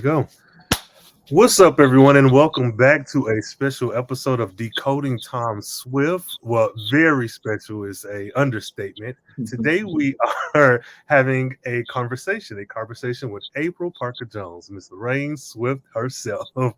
go. What's up, everyone, and welcome back to a special episode of Decoding Tom Swift. Well, very special is a understatement. Today we are having a conversation with April Parker Jones, Miss Lorraine Swift herself. Use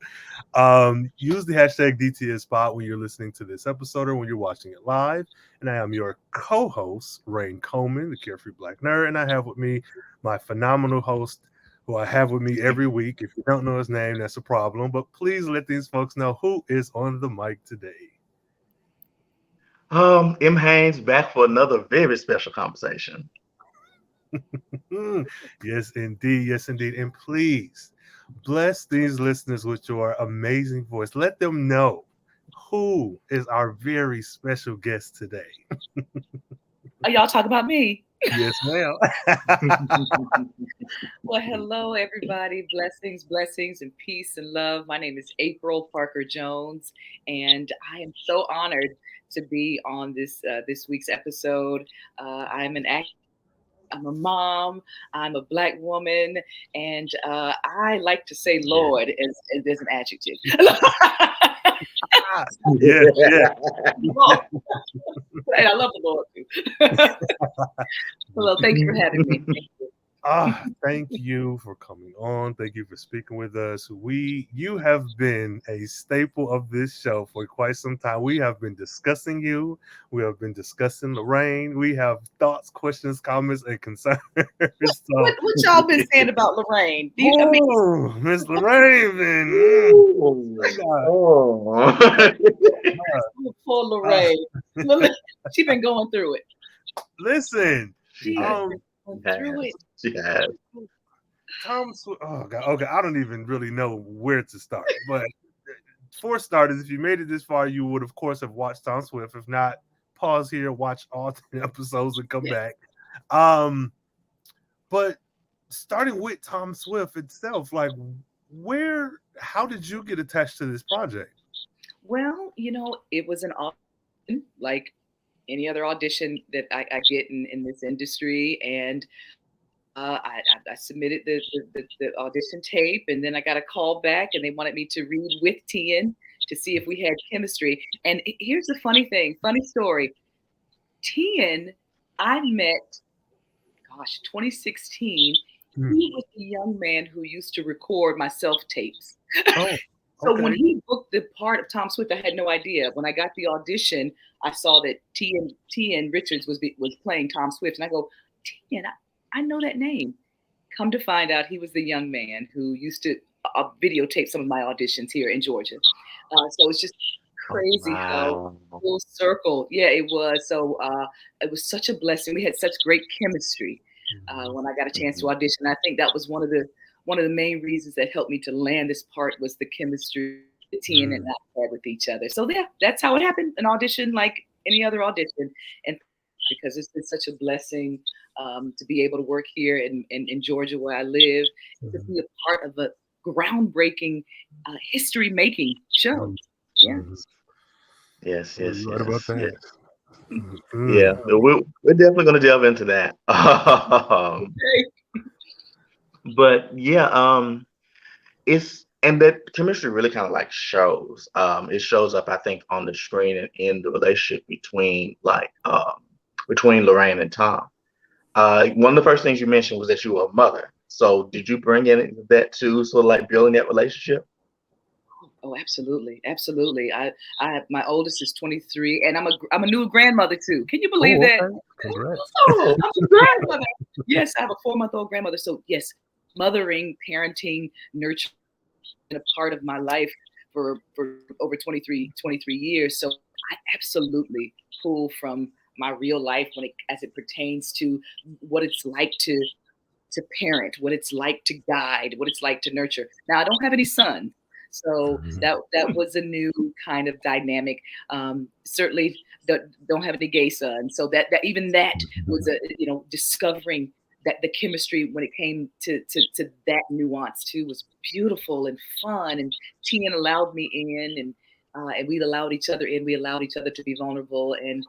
the hashtag DTSPot when you're listening to this episode or when you're watching it live. And I am your co-host, Rhayne Coleman, the Carefree Black Nerd, and I have with me my phenomenal host, who I have with me every week. If you don't know his name, that's a problem. But please let these folks know who is on the mic today. M. Haynes back for another very special conversation. Yes, indeed. Yes, indeed. And please bless these listeners with your amazing voice. Let them know who is our very special guest today. Y'all talk about me. Yes, ma'am. Well, hello, everybody. Blessings, and peace and love. My name is April Parker Jones, and I am so honored to be on this week's episode. I'm a mom. I'm a Black woman, and I like to say "Lord" as an adjective. Yeah. Hey, I love the Lord too. Hello, thank you for having me. Thank you. Thank you for coming on. Thank you for speaking with us. You have been a staple of this show for quite some time. We have been discussing you. We have been discussing Lorraine. We have thoughts, questions, comments, and concerns. What y'all been saying about Lorraine? Miss Lorraine, Poor Lorraine. She's been going through it. Listen, She has. Tom Swift. Oh God. Okay, I don't even really know where to start. But for starters, if you made it this far, you would of course have watched Tom Swift. If not, pause here, watch all 10 episodes, and come back. But starting with Tom Swift itself, like how did you get attached to this project? Well, it was an audition, like any other audition that I get in this industry, and I submitted the audition tape, and then I got a call back, and they wanted me to read with Tien to see if we had chemistry. And here's the funny story. Tien, I met, 2016. He was the young man who used to record my self-tapes. Oh. So when he booked the part of Tom Swift, I had no idea. When I got the audition, I saw that Tien Richards was playing Tom Swift, and I go, Tien, I know that name. Come to find out, he was the young man who used to videotape some of my auditions here in Georgia. So it's just crazy how full circle. Yeah, it was. So it was such a blessing. We had such great chemistry when I got a chance to audition. I think that was one of the main reasons that helped me to land this part was the chemistry that Tien and I had with each other. So yeah, that's how it happened. An audition like any other audition. And because it's been such a blessing to be able to work here in Georgia where I live, to be a part of a groundbreaking history-making show. Yeah. Yes. What about that? Yeah, we're definitely going to delve into that. But yeah, and that chemistry really kind of like shows. It shows up, I think, on the screen and in the relationship between Lorraine and Tom. One of the first things you mentioned was that you were a mother. So did you bring in that too, sort of like building that relationship? Oh, absolutely. I my oldest is 23, and I'm a new grandmother too. Can you believe that? Congrats. I'm a grandmother. Yes, I have a 4-month-old grandmother. So yes, mothering, parenting, nurturing, been a part of my life for over 23 years. So I absolutely pull from my real life as it pertains to what it's like to parent, what it's like to guide, what it's like to nurture. Now I don't have any sons. So that was a new kind of dynamic. Certainly don't have any gay sons. So that even that was discovering that the chemistry when it came to that nuance too was beautiful and fun. And Tien allowed me in, and we allowed each other in. We allowed each other to be vulnerable. And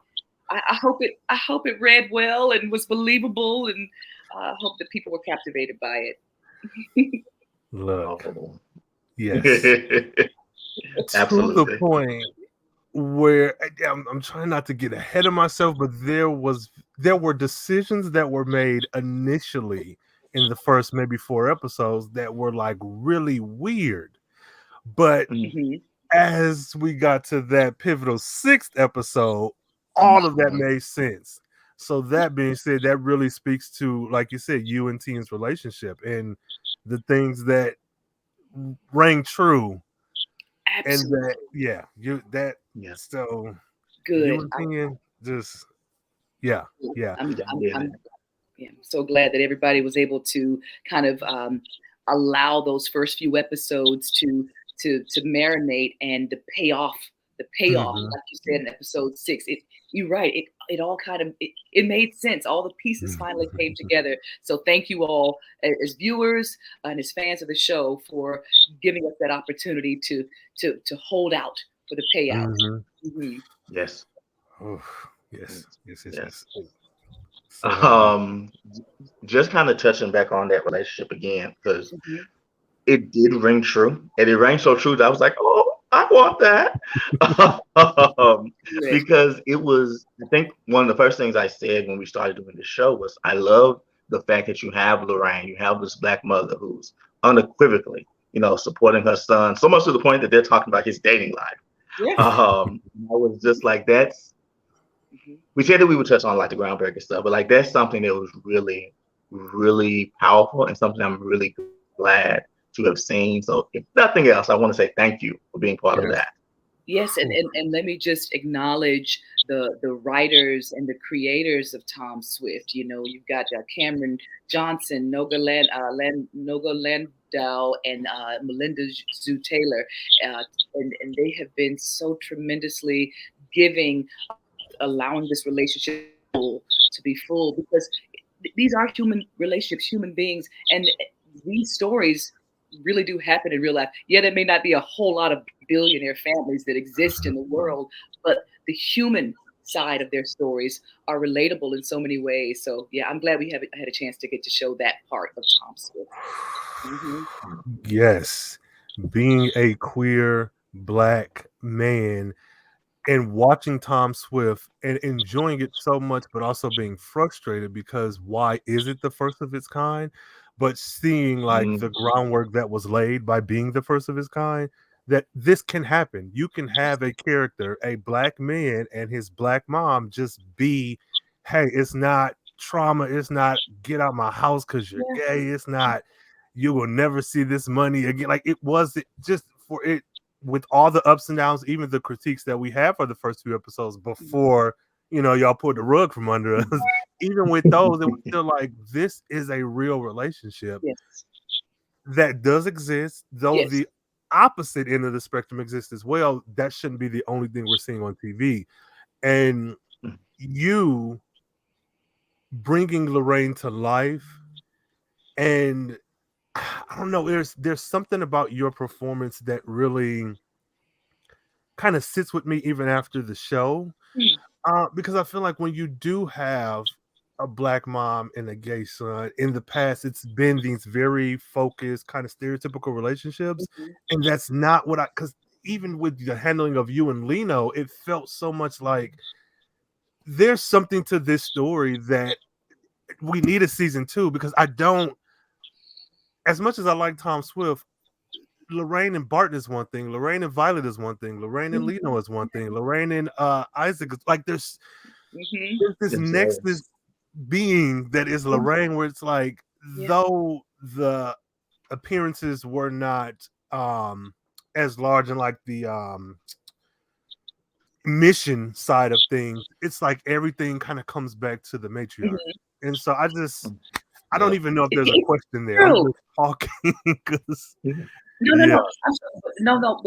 I hope it read well and was believable, and I hope that people were captivated by it. Look, Oh. yes, to the Absolutely. point where I'm trying not to get ahead of myself, but there were decisions that were made initially in the first maybe 4 episodes that were like really weird. But Mhm. as we got to that pivotal 6th episode, all of that made sense. So that being said, that really speaks to, like you said, you and Teen's relationship and the things that rang true. And Absolutely. that, yeah, Yeah. so you Good. and Teen just, yeah, yeah. I'm, I'm, Yeah. I'm, yeah, I'm so glad that everybody was able to kind of allow those first few episodes to marinate and the payoff, Mhm. like you said in episode 6. You're right. It all kind of it made sense. All the pieces finally came together. So thank you all as viewers and as fans of the show for giving us that opportunity to hold out for the payout. Mhm. Mhm. Yes. Oh, yes, yes, yes, Yes. yes. So, Um, just kind of touching back on that relationship again, because Mhm. it did ring true, and it rang so true that I was like, "Oh, I want that," um, Good. because it was. I think one of the first things I said when we started doing the show was, "I love the fact that you have Lorraine, you have this Black mother who's unequivocally, supporting her son, so much to the point that they're talking about his dating life." Yes. I was just like, that's. Mhm. We said that we would touch on like the groundbreaking stuff, but like that's something that was really, really powerful and something I'm really glad to have seen. So if nothing else, I want to say thank you for being part of yes. that. Yes, and, Ooh. and let me just acknowledge the writers and the creators of Tom Swift. You've got Cameron Johnson, Noga Landau, and Melinda Zoo Taylor, and they have been so tremendously giving, allowing this relationship to be full, because these are human relationships, human beings, and these stories really do happen in real life. Yeah, there may not be a whole lot of billionaire families that exist in the world, but the human side of their stories are relatable in so many ways. So yeah, I'm glad we have had a chance to get to show that part of Tom Swift. Hmm. Yes, being a queer Black man and watching Tom Swift and enjoying it so much, but also being frustrated because why is it the first of its kind? But seeing like Mm, the groundwork that was laid by being the first of its kind, that this can happen. You can have a character, a Black man and his Black mom just be, hey, it's not trauma, it's not get out my house because you're Yeah. gay, it's not you will never see this money again. Like it wasn't just for it with all the ups and downs, even the critiques that we have for the first few episodes before, y'all pulled the rug from under us, even with those, it was still like, this is a real relationship Yes. that does exist, though Yes. the opposite end of the spectrum exists as well. That shouldn't be the only thing we're seeing on TV. And you bringing Lorraine to life, and I don't know, there's something about your performance that really kind of sits with me even after the show, Hmm. because I feel like when you do have a Black mom and a gay son, in the past it's been these very focused kind of stereotypical relationships, Mhm. and that's not what because even with the handling of you and Lino, it felt so much like there's something to this story that we need a season 2, because I don't, as much as I like Tom Swift, Lorraine and Barton is one thing, Lorraine and Violet is one thing, Lorraine and Lino is one thing, Lorraine and Isaac is like, Mhm. there's this yes, nexus yes. being that is Lorraine, where it's like, Yeah. though the appearances were not as large, and like the mission side of things, it's like everything kind of comes back to the matriarch. Mhm. And so I don't Yep. even know if there's a It's question there. I'm true. just talking because Yeah. No, no, yeah. no. No.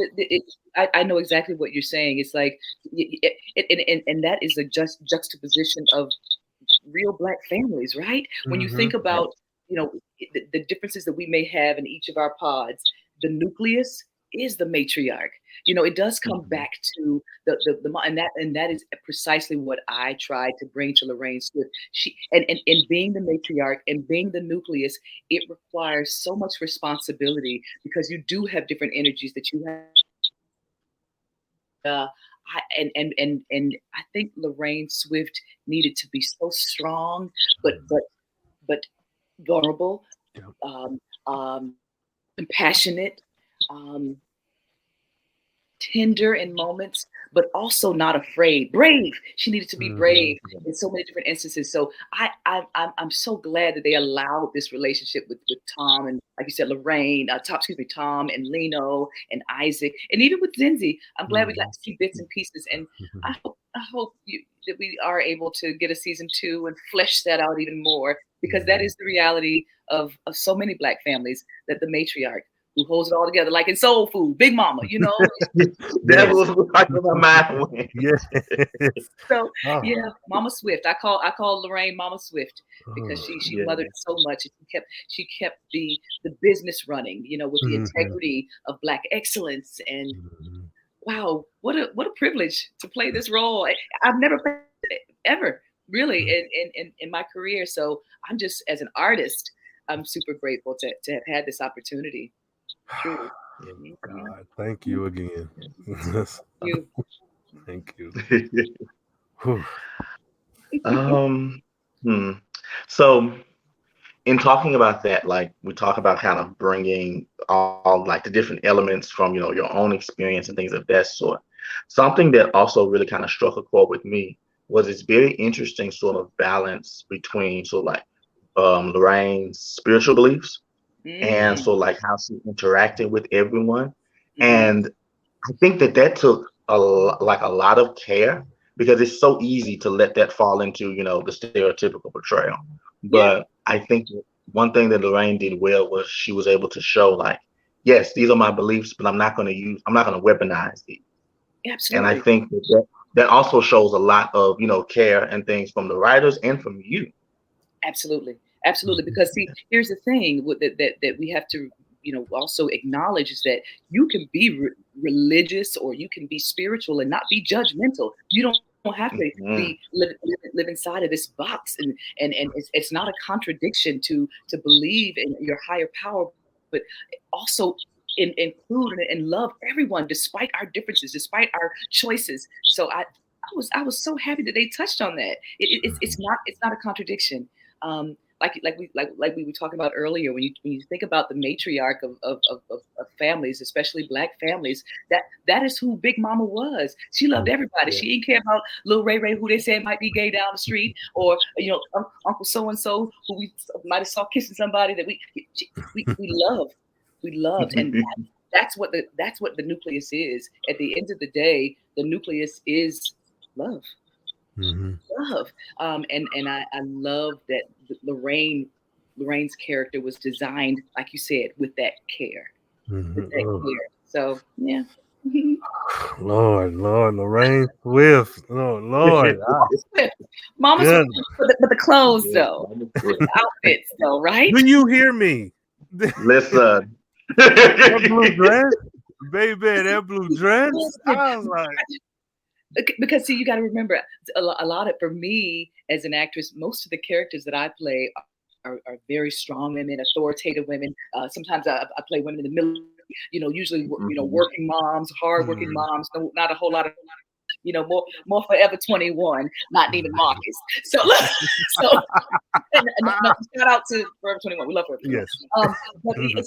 But I know exactly what you're saying. It's like, and that is a just juxtaposition of real Black families, right? When you Mm-hmm. think about, the differences that we may have in each of our pods, the nucleus is the matriarch. You know, it does come back to the and that is precisely what I tried to bring to Lorraine Swift. She and being the matriarch and being the nucleus, it requires so much responsibility because you do have different energies that you have. And I think Lorraine Swift needed to be so strong, but vulnerable, compassionate, tender in moments, but also not afraid. Brave. She needed to be brave in so many different instances. So I'm so glad that they allowed this relationship with Tom and, like you said, Lorraine, Tom and Lino and Isaac, and even with Zenzi. I'm glad we got to see bits and pieces. And I hope that we are able to get a season 2 and flesh that out even more, because that is the reality of so many Black families, that the matriarch who holds it all together, like in Soul Food, Big Mama, you know. That was like my mind went. Yes. So yeah, Mama Swift. I call Lorraine Mama Swift because she mothered so much. She kept the business running, you know, with the integrity of Black excellence. And wow, what a privilege to play this role. I've never played it ever, really, in my career. So I'm just, as an artist, I'm super grateful to have had this opportunity. Truly. God, thank you again. Thank you. So in talking about that, like, we talk about kind of bringing all like the different elements from, you know, your own experience and things of that sort. Something that also really kind of struck a chord with me was this very interesting sort of balance between like Lorraine's spiritual beliefs and so like how she interacted with everyone. And I think that took a lot of care, because it's so easy to let that fall into, you know, the stereotypical portrayal. But I think one thing that Lorraine did well was she was able to show, like, yes, these are my beliefs, but I'm not going to weaponize these. Absolutely. And I think that also shows a lot of, you know, care and things from the writers and from you. Absolutely. Because see, here's the thing that we have to, you know, also acknowledge, is that you can be religious or you can be spiritual and not be judgmental. You don't have to live inside of this box, and it's not a contradiction to believe in your higher power, but also include and love everyone despite our differences, despite our choices. So I was so happy that they touched on that. It's not a contradiction. Like we were talking about earlier, when you think about the matriarch of families, especially Black families, that is who Big Mama was. She loved everybody. She didn't care about little Ray, who they said might be gay down the street, or, you know, Uncle so and so who we might have saw kissing somebody that we loved, and that's what the nucleus is. At the end of the day, the nucleus is love. Love. And I love that Lorraine's character was designed, like you said, with that care. So yeah. Lord, Lorraine Swift. Lord. Mama Swift, but the clothes though, the outfits though, right? Do you hear me? Listen. That blue dress, baby, that blue dress. I was like, because see, you got to remember, a lot of, for me as an actress, most of the characters that I play are very strong women, authoritative women. Sometimes I play women in the middle, you know, usually, you know, working moms, hardworking moms. Not a whole lot of, you know, more Forever 21, not even Marcus. So and shout out to Forever 21. We love Forever 21. Yes. But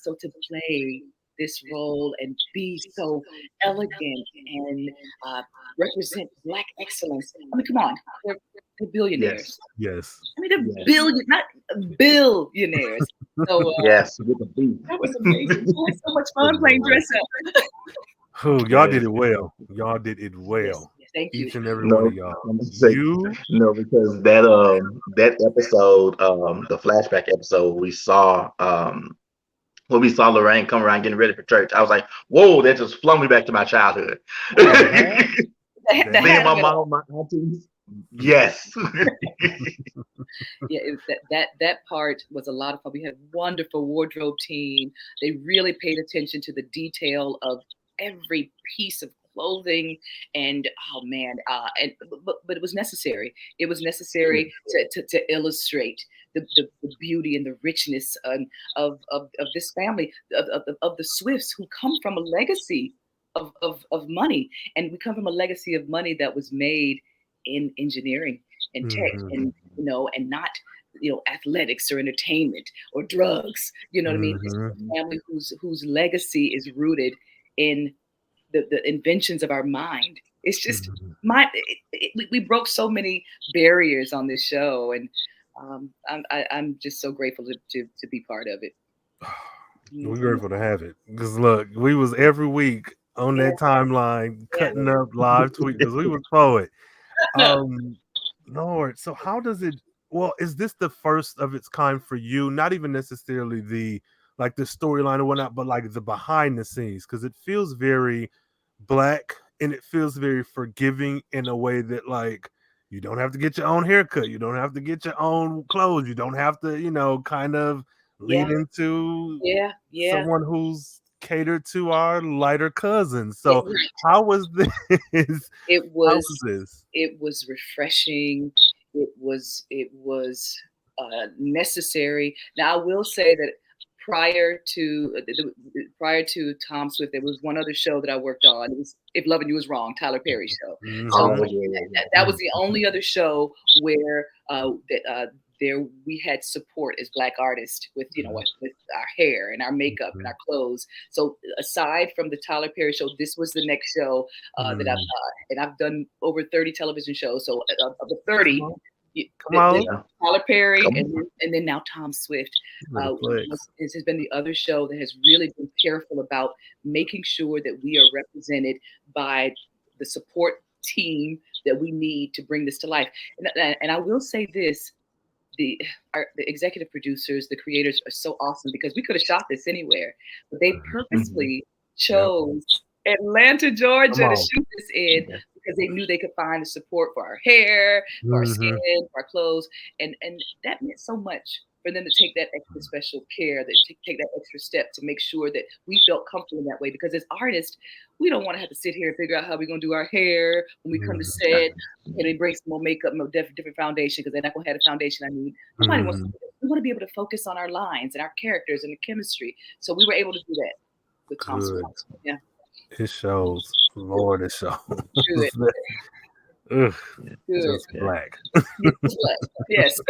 so to play this role and be so elegant and represent Black excellence. I mean, come on, they're billionaires. Yes. I mean, they're not billionaires. So yes, that was amazing. I had so much fun playing dress up. Y'all did it well. Y'all did it well. Yes, thank you. Each and every one of y'all. Because that episode, the flashback episode, we saw when we saw Lorraine come around getting ready for church, I was like, whoa, that just flung me back to my childhood. Seeing my mom, my aunties, Yes. Yeah, that part was a lot of fun. We had a wonderful wardrobe team. They really paid attention to the detail of every piece of clothing, and oh man, but it was necessary. It was necessary to illustrate the beauty and the richness of this family of the Swifts, who come from a legacy of money, and we come from a legacy of money that was made in engineering and tech, and and not athletics or entertainment or drugs. You know what I mean? This is a family whose legacy is rooted in the inventions of our mind. It's just we broke so many barriers on this show, and I'm just so grateful to be part of it. We're grateful to have it, because look, we was every week on that timeline cutting up live tweet because we was poet. Lord, so how does it? Well, is this the first of its kind for you? Not even necessarily the storyline or whatnot, but like the behind the scenes, because it feels very Black and it feels very forgiving in a way that like you don't have to get your own haircut, you don't have to get your own clothes, you don't have to kind of lean into someone who's catered to our lighter cousins. So how was this? It was refreshing. It was necessary. Now I will say that prior to Tom Swift, there was one other show that I worked on. It was If Loving You Was Wrong, Tyler Perry show. So that was the only other show where we had support as Black artists with with our hair and our makeup and our clothes. So aside from the Tyler Perry show, this was the next show that I've done over 30 television shows. So of the 30, Tyler Perry and then now Tom Swift has been the other show that has really been careful about making sure that we are represented by the support team that we need to bring this to life. And I will say this. The executive producers, the creators are so awesome, because we could have shot this anywhere, but they purposely chose Atlanta, Georgia to shoot this in, because they knew they could find the support for our hair, for our skin, for our clothes, and that meant so much for them to take that extra special care, that take that extra step to make sure that we felt comfortable in that way. Because as artists, we don't want to have to sit here and figure out how we're going to do our hair when we come to set, and they bring some more makeup, no different foundation, because they're not going to have the foundation I need. Nobody wants to do that. We want to be able to focus on our lines and our characters and the chemistry. So we were able to do that with Tom Swift. Yeah. It shows. Lord, it shows. Just Black. Yes.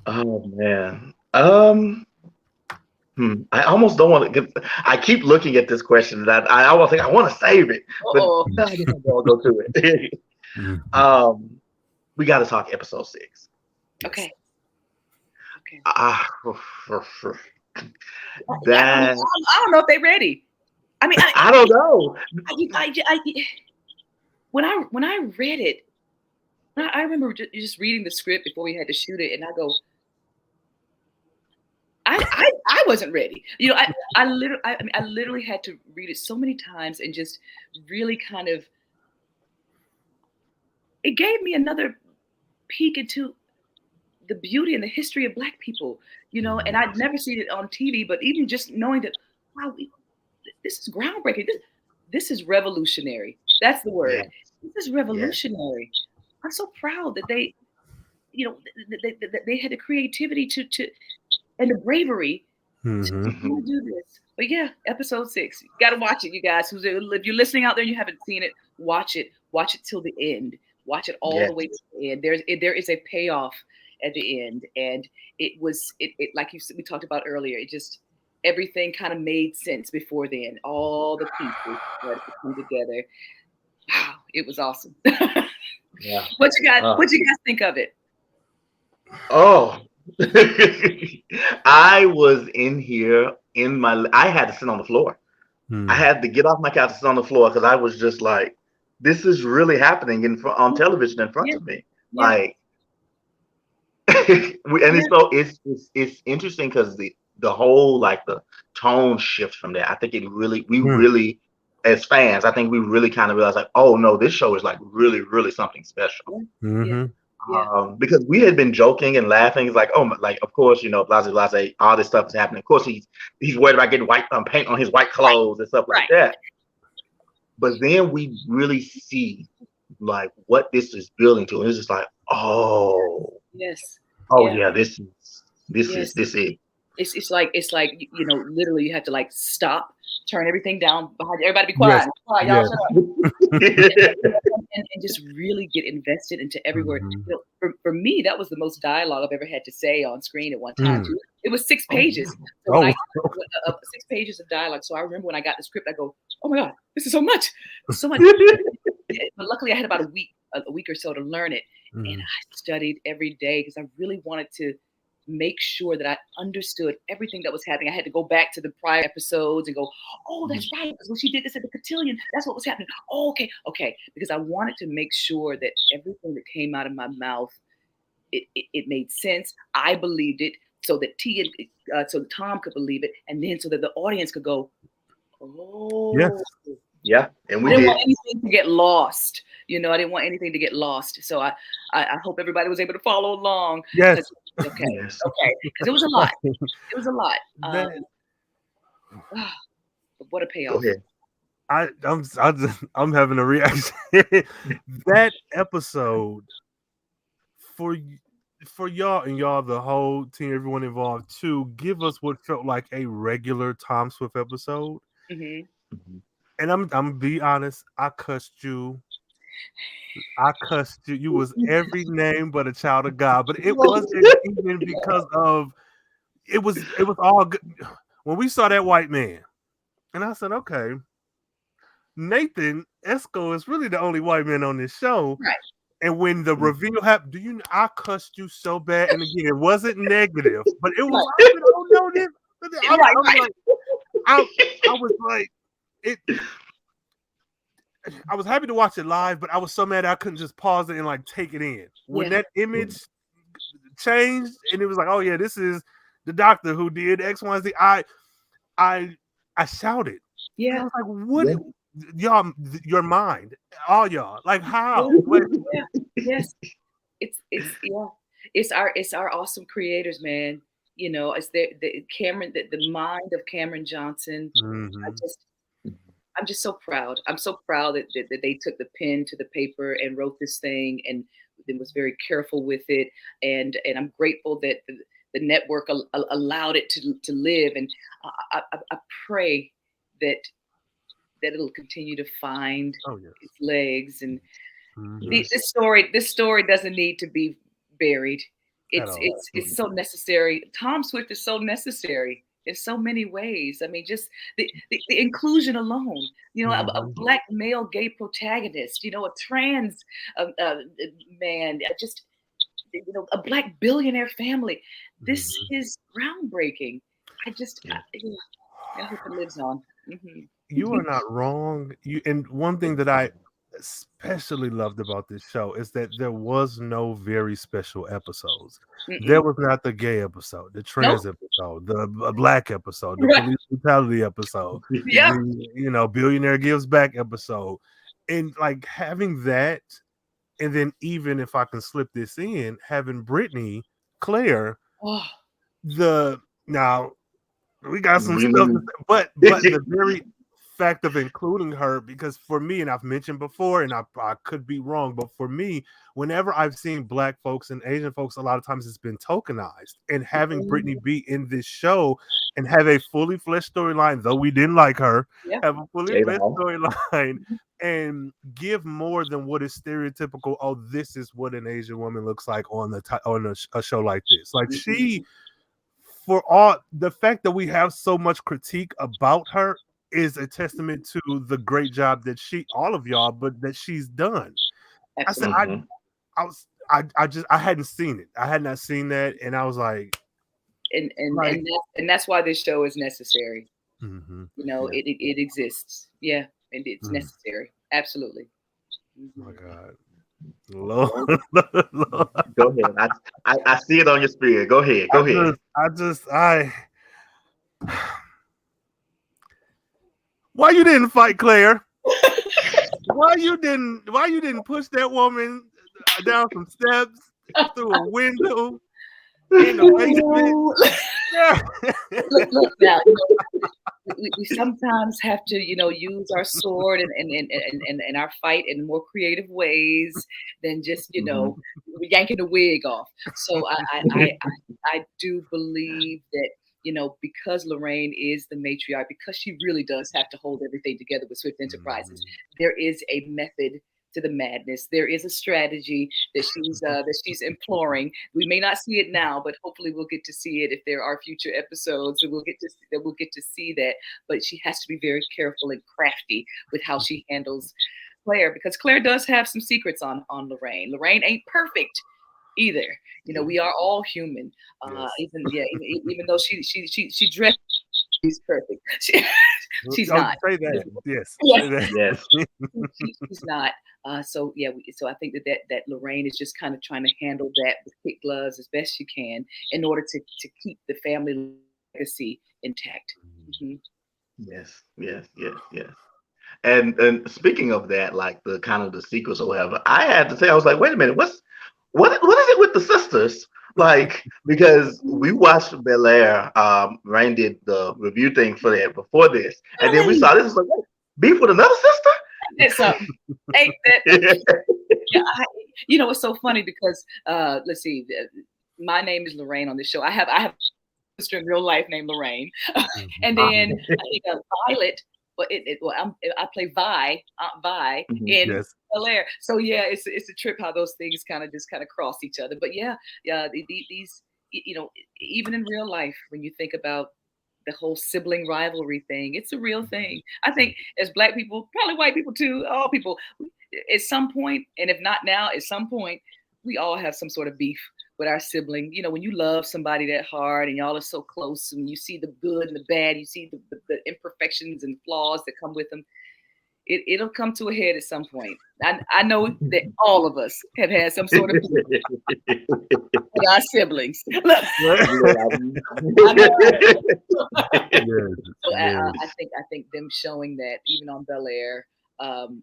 Oh man. I almost don't want to. I keep looking at this question that I almost think I want to save it, but I'll go to it. We got to talk episode 6. Okay. I don't know if they're ready. I mean, I don't know. When I read it, I remember just reading the script before we had to shoot it, and I go, I wasn't ready. I literally had to read it so many times and just really kind of, it gave me another peek into the beauty and the history of Black people, and I'd never seen it on TV, but even just knowing that, wow, this is groundbreaking. This is revolutionary. That's the word. Yes. This is revolutionary. Yes. I'm so proud that they had the creativity to and the bravery to do this. But yeah, episode 6. You got to watch it, you guys. If you're listening out there and you haven't seen it, watch it. Watch it till the end. Watch it all the way to the end. There is a payoff at the end, and it like we talked about earlier. It just, everything kind of made sense before then. All the pieces started to come together. Wow, it was awesome. Yeah. What you guys think of it? Oh, I was in here I had to sit on the floor. I had to get off my couch and sit on the floor, because I was just like, this is really happening on television in front of me. Yeah. Like, it's interesting, because the whole, like, the tone shift from there. I think we really as fans, I think we really kind of realized like, oh no, this show is like really, really something special. Mm-hmm. Because we had been joking and laughing. It's like, oh, like of course, you know, blase, all this stuff is happening. Of course, he's worried about getting white paint on his white clothes and stuff like that. But then we really see like what this is building to, and it's just like, oh, yes, yeah, this is. It's like you know, literally you have to like stop, turn everything down behind you. Everybody be quiet. Yes. Quiet, y'all shut up. and just really get invested into every word. Mm-hmm. You know, for me, that was the most dialogue I've ever had to say on screen at one time. Too. It was 6 pages. So when I got 6 pages of dialogue. So I remember when I got the script, I go, oh my God, this is so much. So much. But luckily I had about a week or so to learn it. And I studied every day because I really wanted to make sure that I understood everything that was happening. I had to go back to the prior episodes and go, oh, that's right. Because when she did this at the cotillion, that's what was happening. Oh, okay. Because I wanted to make sure that everything that came out of my mouth, it made sense. I believed it so that so Tom could believe it. And then so that the audience could go, oh. Yes. Yeah, and we I didn't did. want anything to get lost. You know, I didn't want anything to get lost. So I hope everybody was able to follow along. Yes. Okay. Because it was a lot. It was a lot. What a payoff. Go ahead. I'm having a reaction. That episode for y'all and y'all, the whole team, everyone involved, to give us what felt like a regular Tom Swift episode. Mm-hmm. And I'm be honest, I cussed you. You was every name but a child of God. But it wasn't even because of it was all good. When we saw that white man, and I said, okay, Nathan Esco is really the only white man on this show. Right. And when the reveal happened, I cussed you so bad. And again, it wasn't negative, but it was I said, oh no, this I was like it. I was happy to watch it live, but I was so mad I couldn't just pause it and like take it in. When that image changed and it was like, oh yeah, this is the doctor who did X, Y, Z. I shouted. Yeah. And I was like, what? Yeah. Y'all, your mind, all y'all, like how? Yes. It's our awesome creators, man. You know, it's the mind of Cameron Johnson. Mm-hmm. I'm just so proud. I'm so proud that they took the pen to the paper and wrote this thing and was very careful with it. And I'm grateful that the network allowed it to live. And I pray that it'll continue to find its legs. And this story doesn't need to be buried. It's so necessary. Tom Swift is so necessary in so many ways. I mean, just the inclusion alone, you know, a Black male gay protagonist, you know, a trans man, just, you know, a Black billionaire family. This is groundbreaking. I hope it lives on. Mm-hmm. You are not wrong. And one thing that I especially loved about this show is that there was no very special episodes. There was not the gay episode, the trans episode, the Black episode, the police brutality episode, the, billionaire gives back episode. And like having that, and then even if I can slip this in, having Brittany, Claire, now we got some stuff, but the very fact of including her, because for me, and I've mentioned before, and I could be wrong, but for me, whenever I've seen Black folks and Asian folks, a lot of times it's been tokenized. And having Brittany be in this show and have a fully fleshed storyline, though we didn't like her, have a fully fleshed storyline and give more than what is stereotypical. Oh, this is what an Asian woman looks like on a show like this. Like she, for all the fact that we have so much critique about her, is a testament to the great job that all of y'all, but that she's done. Absolutely. I said, I hadn't seen it. I had not seen that. And I was like, and that's why this show is necessary. Mm-hmm. You know, it exists. Yeah. And it's necessary. Absolutely. Oh my God. Lord. Go ahead. I see it on your spirit. Go ahead. Why you didn't fight Claire? Why you didn't push that woman down some steps through a window in the basement? Look now, we sometimes have to, use our sword and our fight in more creative ways than just, yanking the wig off. So I do believe that, because Lorraine is the matriarch, because she really does have to hold everything together with Swift Enterprises, there is a method to the madness. There is a strategy that she's imploring. We may not see it now, but hopefully we'll get to see it if there are future episodes, and we'll get to see that. But she has to be very careful and crafty with how she handles Claire, because Claire does have some secrets on Lorraine. Lorraine ain't perfect either. We are all human. Even though she dressed, she's perfect. She's not. Say that. Yes. Yes. She's not. So I think that Lorraine is just kind of trying to handle that with kid gloves as best she can in order to keep the family legacy intact. Mm-hmm. Yes. And speaking of that, like the kind of the secrets or whatever, I had to say, I was like, wait a minute, what is it with the sisters? Like, because we watched Bel-Air, Rhayne did the review thing for that before this, and then we saw this, like, beef with another sister? That's something. It's so funny because let's see, my name is Lorraine on this show. I have a sister in real life named Lorraine, and then I think Violet. I play Vi, Aunt Vi in Bel-Air. So it's a trip how those things kind of cross each other. But these even in real life, when you think about the whole sibling rivalry thing, it's a real thing. I think as Black people, probably white people too, all people, at some point, and if not now, at some point, we all have some sort of beef with our sibling. When you love somebody that hard and y'all are so close, and you see the good and the bad, you see the imperfections and flaws that come with them, it'll come to a head at some point. I know that all of us have had some sort of beef with our siblings. I think them showing that even on Bel-Air and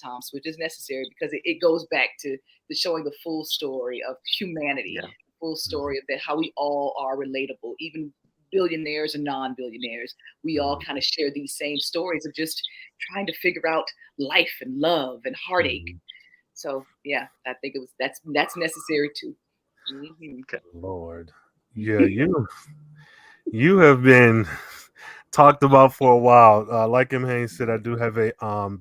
Tom Swift is necessary, because it goes back to showing the full story of humanity, full story of that, how we all are relatable, even billionaires and non-billionaires. We all kind of share these same stories of just trying to figure out life and love and heartache. So I think that's necessary too. Lord, you have been talked about for a while. Like M. Haynes said, I do have a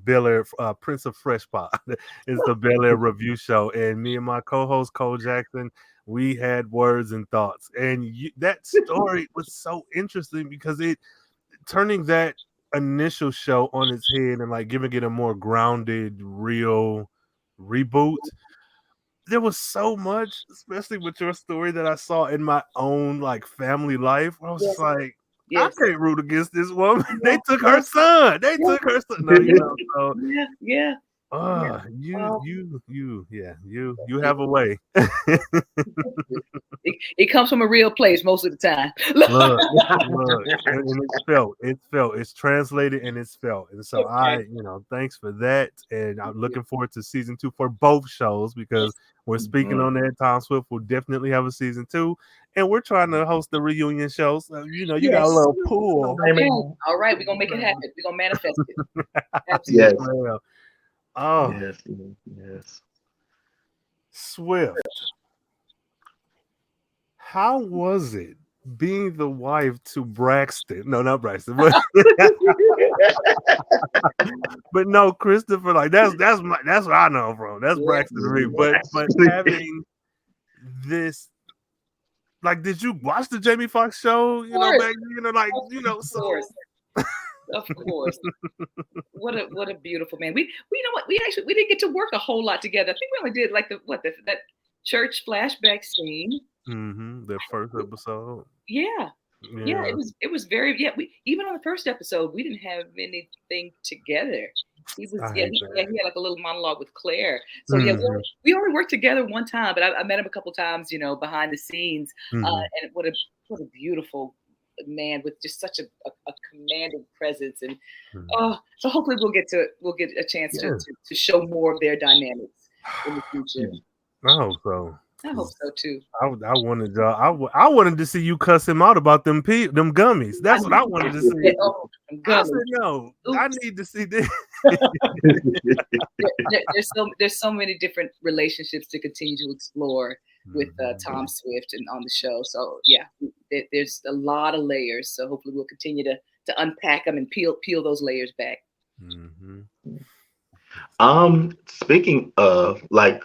Bel-Air Prince of Fresh Pot. It's the Bel-Air review show, and me and my co-host Cole Jackson, we had words and thoughts, and that story was so interesting because it turning that initial show on its head and like giving it a more grounded, real reboot. There was so much, especially with your story, that I saw in my own like family life. I was just like, I can't root against this woman. They took her son. Took her son. No, so you have a way. It comes from a real place most of the time. Look, and it's felt. It's translated and it's felt. And so thanks for that. And I'm looking forward to season 2 for both shows, because we're speaking on that. Tom Swift will definitely have a season 2, and we're trying to host the reunion show. So you got a little pool. Okay. All right, we're gonna make it happen. We're gonna manifest it. Absolutely. Yes. Yes. Swift. How was it being the wife to Braxton? No, not Braxton, but but no, Christopher. Like that's where I know from. That's Braxton to me. But having this, like, did you watch the Jamie Foxx show? Back Of course. What a beautiful man. We didn't get to work a whole lot together. I think we only did like that church flashback scene. The first episode. Yeah, it was very we even on the first episode we didn't have anything together. He had like a little monologue with Claire. So we only worked together one time, but I met him a couple times, behind the scenes. And what a beautiful man with just such a commanding presence, and so hopefully we'll get a chance to show more of their dynamics in the future. I hope so. I hope so too. I wanted I wanted to see you cuss him out about them gummies. That's what I wanted to see. I said no. Oops. I need to see this. There's so many different relationships to continue to explore with Tom Swift and on the show. So yeah, there's a lot of layers. So hopefully we'll continue to unpack them and peel those layers back. Speaking of, like,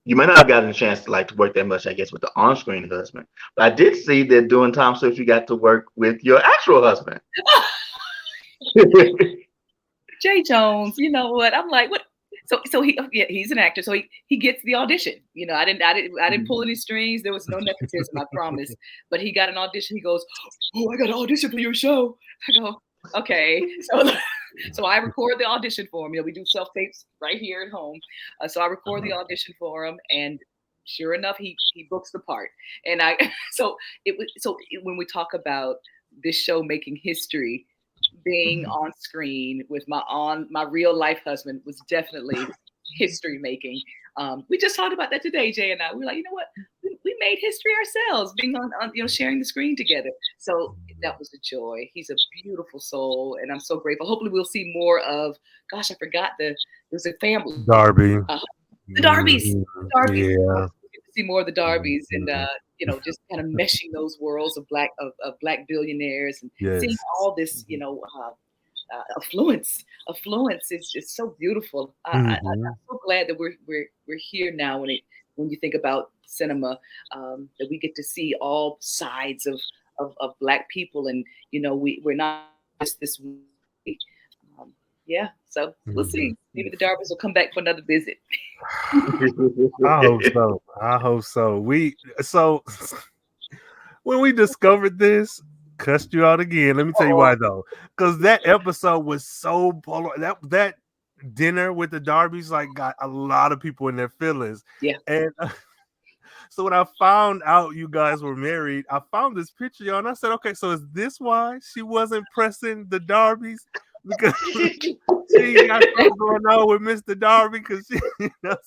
you may not have gotten a chance to work that much, I guess, with the on-screen husband. But I did see that doing Tom Swift, you got to work with your actual husband. Jay Jones, you know what? I'm like, what? So he's an actor. So he gets the audition. You know, I didn't pull any strings. There was no nepotism, I promise. But he got an audition. He goes, "Oh, I got an audition for your show." I go, "Okay." So I record the audition for him. You know, we do self-tapes right here at home. So I record the audition for him, and sure enough, he books the part. And when we talk about this show making history, being on screen with my real life husband was definitely history making. We just talked about that today, Jay and I. We were like, you know what? We made history ourselves, being on sharing the screen together. So that was a joy. He's a beautiful soul, and I'm so grateful. Hopefully, we'll see more of. Gosh, I forgot there's a family. Darby. The Darbys. Yeah. See more of the Darbys, and just kind of meshing those worlds of black billionaires, and seeing all this, affluence is just so beautiful. I'm so glad that we're here now. When you think about cinema, that we get to see all sides of black people, and we're not just this. So we'll see. Maybe the Darbys will come back for another visit. I hope so. When we discovered this, cussed you out again. Let me tell you why though. Because that episode was so polar. That dinner with the Darbys got a lot of people in their feelings. Yeah. And so when I found out you guys were married, I found this picture, y'all, and I said, okay, so is this why she wasn't pressing the Darbys? Because she got something going on with Mr. Darby, because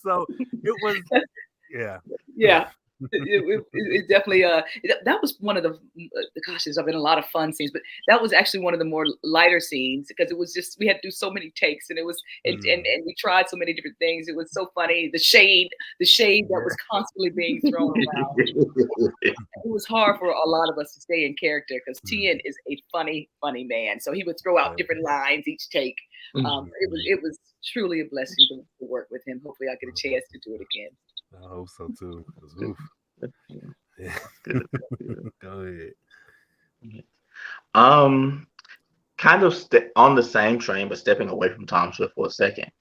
so it was, yeah. It definitely that was one of the gosh, there's been a lot of fun scenes, but that was actually one of the more lighter scenes, because it was just, we had to do so many takes, and it was and we tried so many different things. It was so funny, the shade that was constantly being thrown around. It was hard for a lot of us to stay in character, because Tien is a funny man, so he would throw out different lines each take. It was truly a blessing to work with him. Hopefully I'll get a chance to do it again. I hope so too. Yeah. Go ahead. Kind of on the same train, but stepping away from Tom Swift for a second.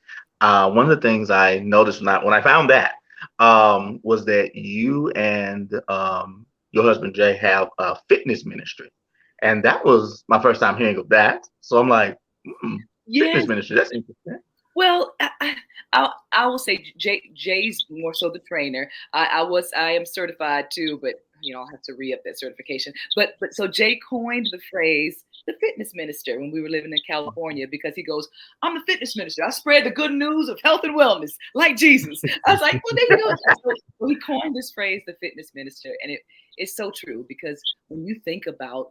One of the things I noticed when I found that was that you and your husband Jay have a fitness ministry, and that was my first time hearing of that. So I'm like, fitness ministry, that's interesting. Well, I will say Jay's more so the trainer. I am certified too, but I'll have to re-up that certification. But so Jay coined the phrase the fitness minister when we were living in California, because he goes, "I'm the fitness minister. I spread the good news of health and wellness like Jesus." I was like, well, there you go. So he coined this phrase, the fitness minister, and it's so true, because when you think about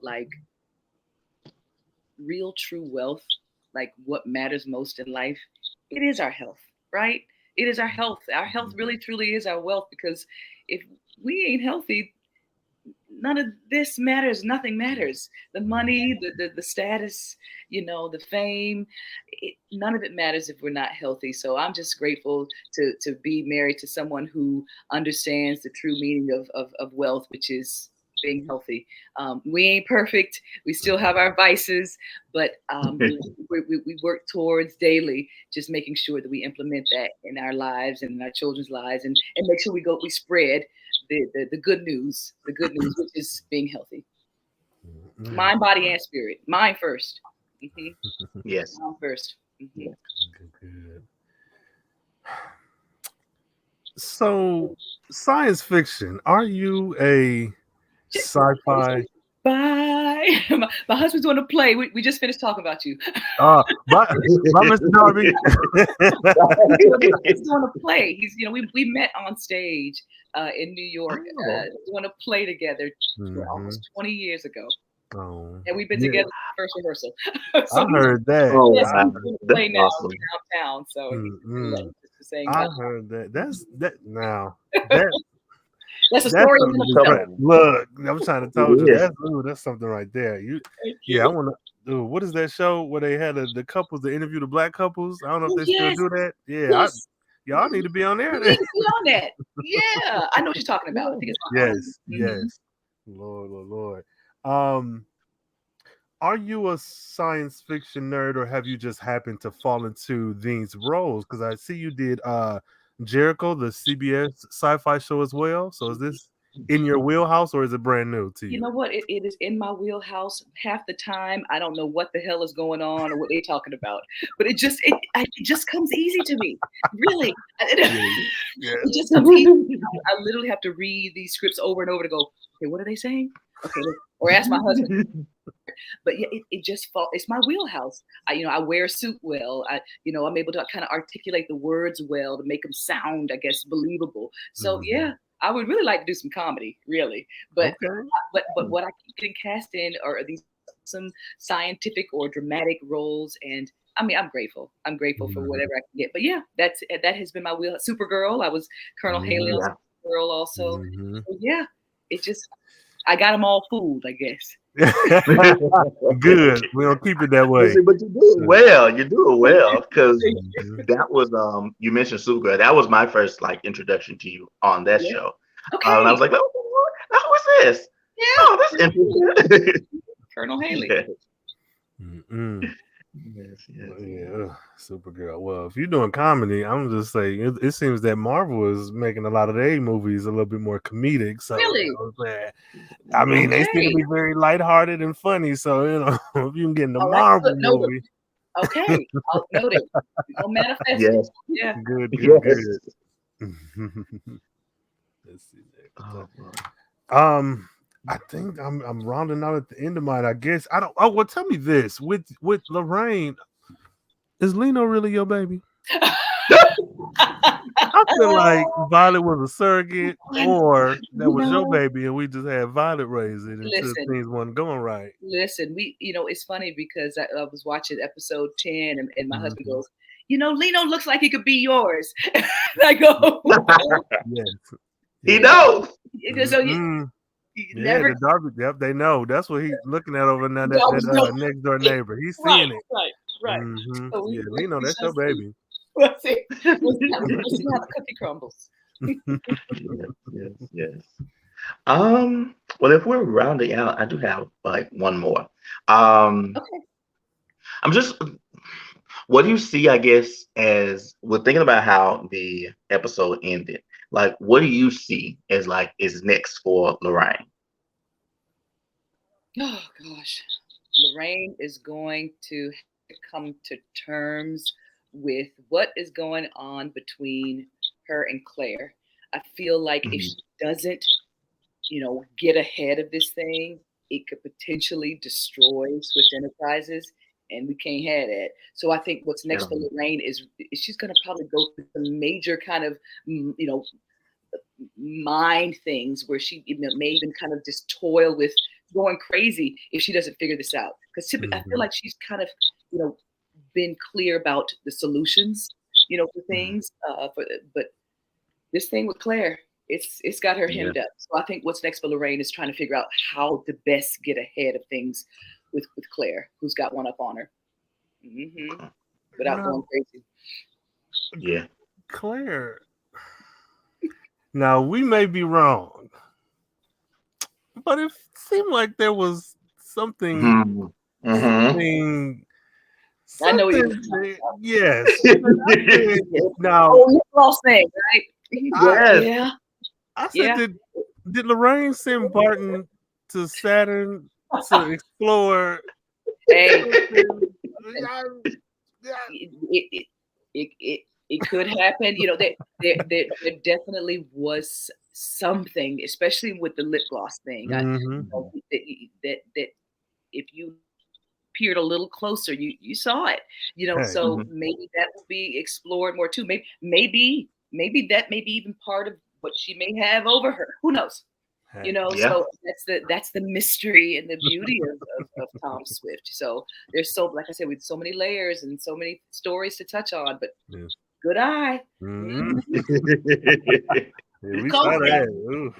real true wealth, what matters most in life, it is our health, right? It is our health. Our health really, truly is our wealth, because if we ain't healthy, none of this matters. Nothing matters. The money, the status, the fame, none of it matters if we're not healthy. So I'm just grateful to be married to someone who understands the true meaning of wealth, which is being healthy. We ain't perfect. We still have our vices, but we work towards daily just making sure that we implement that in our lives and in our children's lives, and make sure we spread the good news, which is being healthy. Mind, body, and spirit. Mind first. Yes. Mind first. Good. So, science fiction. Are you a sci-fi Bye. My husband's on a play. We just finished talking about you. Bye, Mr. Darby. He's doing a play. He's, we met on stage in New York, doing a play together almost 20 years ago. Oh, and we've been together first rehearsal. So I heard that. Oh, yes, wow. I'm doing a play now Awesome. downtown. So I heard that. That's a story. Look, I'm trying to tell you that's something right there. I want to. What is that show where they had the couples to interview the black couples? I don't know if they still do that. Yeah, y'all need to be on there. You need to be on that. Yeah, I know what you're talking about. I think it's yes. Lord. Are you a science fiction nerd, or have you just happened to fall into these roles? Because I see you did Jericho, the CBS sci-fi show as well. So is this in your wheelhouse, or is it brand new to you? You know what? It is in my wheelhouse. Half the time, I don't know what the hell is going on or what they're talking about. But it just comes easy to me. Really. It just comes easy. I literally have to read these scripts over and over to go, okay, what are they saying? Okay, or ask my husband. But yeah, it just falls. It's my wheelhouse. I wear a suit well. I'm able to kind of articulate the words well to make them sound, I guess, believable. So yeah, I would really like to do some comedy, really. But but what I keep getting cast in are these some scientific or dramatic roles, and I mean, I'm grateful. I'm grateful for whatever I can get. But yeah, that has been my wheelhouse. Supergirl. I was Colonel Haley on Supergirl also. So yeah, it just. I got them all fooled, I guess. Good. We'll keep it that way. But you do it well. You do it well, because that was you mentioned Supergirl. That was my first introduction to you on that show. Okay. And I was like, oh, what's this? Yeah. Oh, that's interesting. Colonel Haley. Yes. Yeah, Supergirl. Well, if you're doing comedy, I'm just saying it seems that Marvel is making a lot of their movies a little bit more comedic. So really, I mean, they seem to be very lighthearted and funny. So if you can get in the Marvel movie, okay, I'll note it. I'll manifest it. Yeah, good. Let's see there. I think I'm rounding out at the end of mine. I guess I don't. Oh, well, tell me this: with Lorraine, is Lino really your baby? I feel like Violet was a surrogate, or that was your baby, and we just had Violet raise it until things weren't going right. Listen, it's funny because I was watching episode 10, and my husband goes, Lino looks like he could be yours. And I go, yes, he knows. So the Darby, yep, they know. That's what he's looking at over now. That next door neighbor, he's seeing it. Right. So Lino, that's your baby. Let's see how the cookie crumbles. Yes. Well, if we're rounding out, I do have one more. Okay. I'm just. What do you see? I guess as we're thinking about how the episode ended. What do you see as is next for Lorraine? Oh gosh, Lorraine is going to come to terms with what is going on between her and Claire. I feel like if she doesn't, get ahead of this thing, it could potentially destroy Swift Enterprises, and we can't have that. So I think what's next for Lorraine is she's going to probably go through some major kind of, mind things where she may even kind of just toil with going crazy if she doesn't figure this out. Because typically, I feel like she's kind of, been clear about the solutions, for things. But this thing with Claire, it's got her hemmed up. So I think what's next for Lorraine is trying to figure out how to best get ahead of things with Claire, who's got one up on her, without going crazy. Yeah, Claire. Now we may be wrong, but it seemed like there was something. I know you. Yes. Now, lost thing, right? Yes. I said, did Lorraine send Barton to Saturn to explore? Hey, It could happen. You know, there definitely was something, especially with the lip gloss thing. That if you peered a little closer, you saw it. You know, so maybe that will be explored more too. Maybe that may be even part of what she may have over her. Who knows? You know, so that's the mystery and the beauty of Tom Swift. So there's like I said, with so many layers and so many stories to touch on, but good eye. We saw that.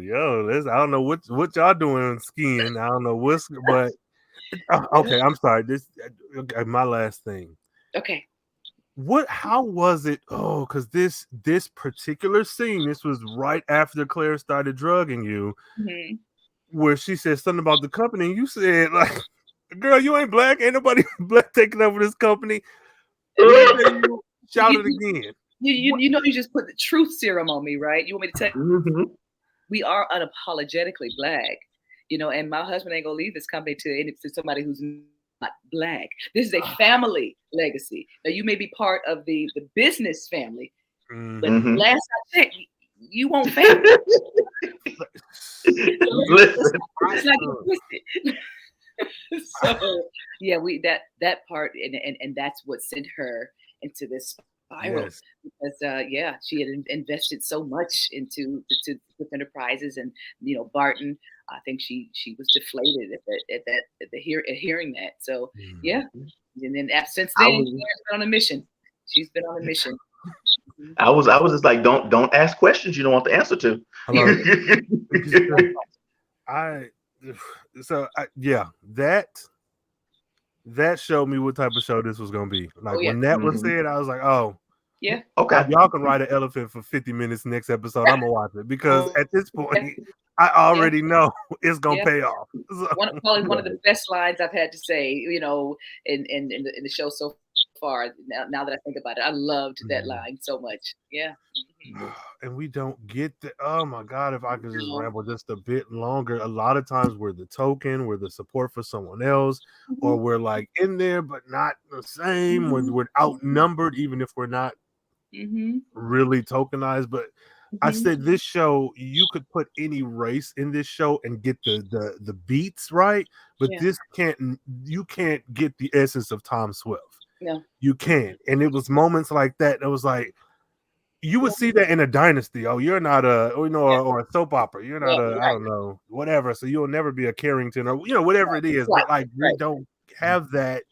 Yo, I don't know what y'all doing skiing. I don't know but okay, I'm sorry. My last thing. Okay. How was it? Oh, because this particular scene, this was right after Claire started drugging you, where she said something about the company, and you said, like, girl, you ain't black, ain't nobody black taking over this company. You shout it again. You know, you just put the truth serum on me, right? You want me to tell you? We are unapologetically black, you know, and my husband ain't gonna leave this company to somebody who's not black. This is a family legacy. Now, you may be part of the business family, but last I checked, you won't family. Listen, it's not twisted. So yeah, that part and that's what sent her into this spiral, because she had invested so much into enterprises, and you know, Barton, I think she was deflated at hearing that. So and then since then she's been on a mission. She's been on a mission. I was just like, don't ask questions you don't want the answer to. That showed me what type of show this was gonna be. Like when that was said, I was like, oh yeah, okay, y'all can ride an elephant for 50 minutes next episode. I'm gonna watch it because at this point I already know it's gonna pay off. So. Probably one of the best lines I've had to say, you know, in the show so far. Now that I think about it, I loved that line so much. Yeah. And we don't get the, oh my God, if I could just ramble just a bit longer. A lot of times we're the token, we're the support for someone else, or we're like in there but not the same, we're outnumbered even if we're not really tokenized. But I said this show, you could put any race in this show and get the beats right, but you can't get the essence of Tom Swift. No, you can't. And it was moments like that. It was like you would see that in a dynasty. Oh, you're not or a soap opera. You're not I don't know, whatever. So you'll never be a Carrington or whatever it is. But like we don't have that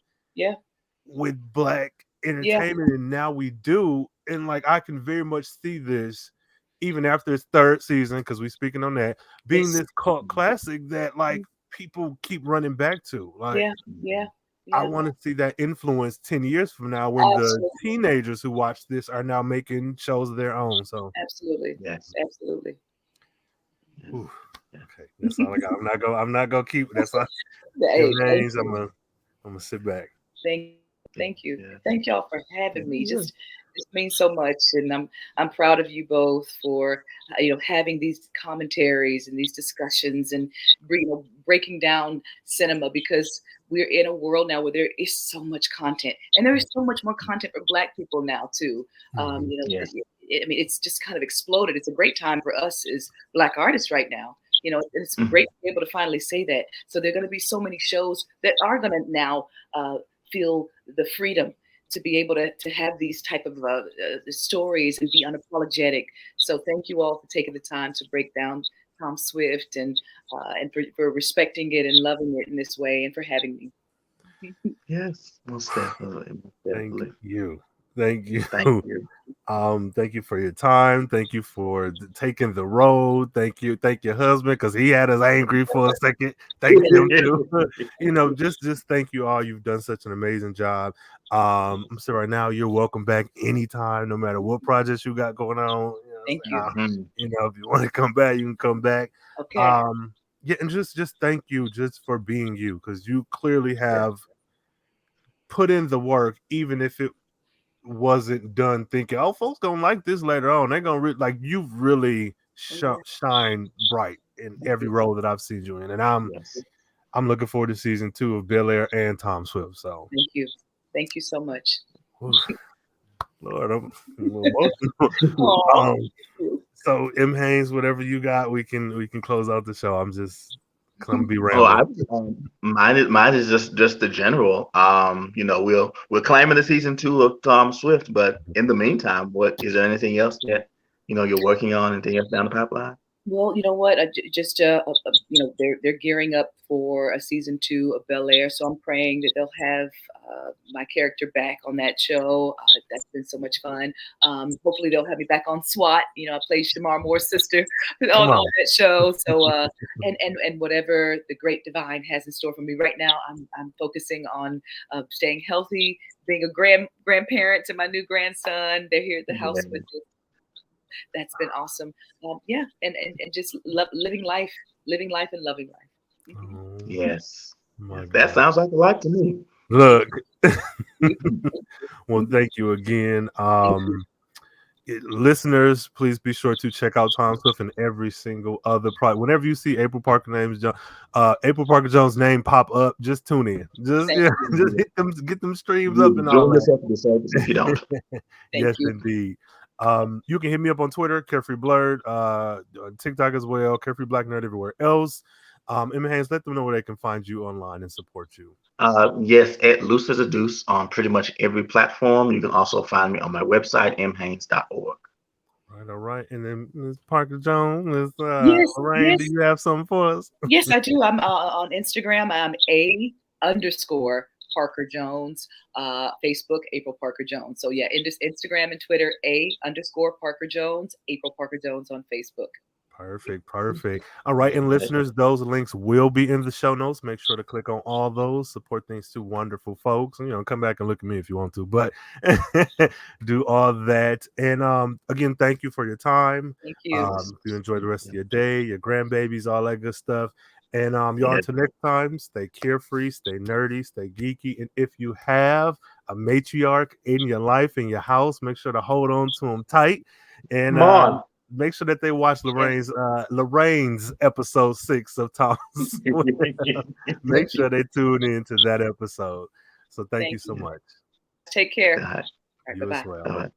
with black entertainment, and now we do. And like I can very much see this even after its third season, because we're speaking on that, being this cult classic that like people keep running back to. Like I want to see that influence 10 years from now when the teenagers who watch this are now making shows of their own. So absolutely. Absolutely. Ooh. Okay, that's all I got. I'm not gonna keep. That's all. Hey, I'm gonna sit back. Thank you. Thank y'all for having me. Just this means so much, and I'm proud of you both for having these commentaries and these discussions and breaking down cinema, because we're in a world now where there is so much content, and there is so much more content for Black people now too. It's just kind of exploded. It's a great time for us as Black artists right now. It's great to be able to finally say that. So there are going to be so many shows that are going to now feel the freedom to be able to have these type of stories and be unapologetic. So thank you all for taking the time to break down Tom Swift and for respecting it and loving it in this way, and for having me. Yes, most definitely. Thank you. Thank you. Thank you for your time. Thank you for taking the road. Thank you, husband, because he had us angry for a second. Thank him too. Just thank you all. You've done such an amazing job. I'm saying right now, you're welcome back anytime, no matter what projects you got going on. Thank you. If you want to come back, you can come back. Okay. And just thank you just for being you, because you clearly have put in the work, even if it wasn't done thinking, oh, folks gonna like this later on. They're gonna like you've really shine bright in every role that I've seen you in, and I'm looking forward to season 2 of Bel-Air and Tom Swift. So thank you so much. Lord, I'm a little emotional. So M Haynes, whatever you got, we can close out the show. I'm gonna be rambling. Mine is just the general. We're claiming the season 2 of Tom Swift, but in the meantime, what is there anything else that you're working on? Anything else down the pipeline? Well, you know what? They're gearing up for a season 2 of Bel-Air, so I'm praying that they'll have my character back on that show. That's been so much fun. Hopefully, they'll have me back on SWAT. I played Shamar Moore's sister on that show. So, and whatever the Great Divine has in store for me right now, I'm focusing on staying healthy, being a grandparent to my new grandson. They're here at the house with us. That's been awesome. And just living life and loving life. Yes. That sounds like a lot to me. Look. Well, thank you again. Listeners, please be sure to check out Tom Swift and every single other product. Whenever you see April Parker Jones' name pop up, just tune in. Just get them streams up and all that. If you don't. Yes, indeed. You can hit me up on Twitter, CarefreeBlackNerd, on TikTok as well, CarefreeBlackNerd everywhere else. M Haynes, let them know where they can find you online and support you. Yes, at Loose as a Deuce on pretty much every platform. You can also find me on my website, mhaynes.org. All right. And then Ms. Parker Jones, Ms. Lorraine, do you have something for us? Yes, I do. I'm on Instagram. I'm _Parker Jones. Facebook, April Parker Jones. So yeah, in this Instagram and Twitter, _Parker Jones, April Parker Jones on Facebook. Perfect. All right, and listeners, those links will be in the show notes. Make sure to click on all those. Support these two wonderful folks. And, come back and look at me if you want to, but do all that. And again, thank you for your time. Thank you. If you enjoy the rest of your day, your grandbabies, all that good stuff. And y'all, until next time, stay carefree, stay nerdy, stay geeky. And if you have a matriarch in your life, in your house, make sure to hold on to them tight. And make sure that they watch Lorraine's episode 6 of Tom Swift. Make sure they tune in to that episode. So thank you so much. Take care. You as well.